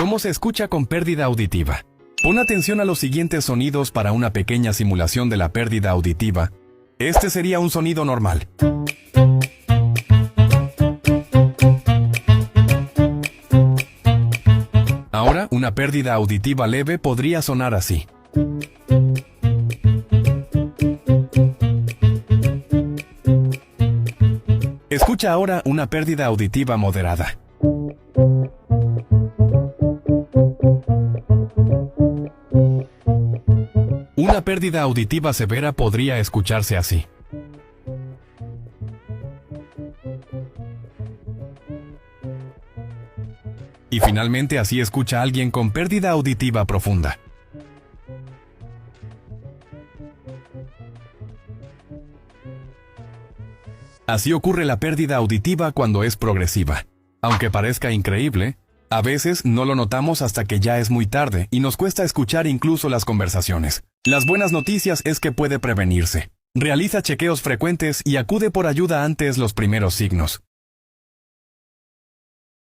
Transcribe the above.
¿Cómo se escucha con pérdida auditiva? Pon atención a los siguientes sonidos para una pequeña simulación de la pérdida auditiva. Este sería un sonido normal. Ahora, una pérdida auditiva leve podría sonar así. Escucha ahora una pérdida auditiva moderada. Una pérdida auditiva severa podría escucharse así. Y finalmente así escucha alguien con pérdida auditiva profunda. Así ocurre la pérdida auditiva cuando es progresiva. Aunque parezca increíble, a veces no lo notamos hasta que ya es muy tarde y nos cuesta escuchar incluso las conversaciones. Las buenas noticias es que puede prevenirse. Realiza chequeos frecuentes y acude por ayuda antes los primeros signos.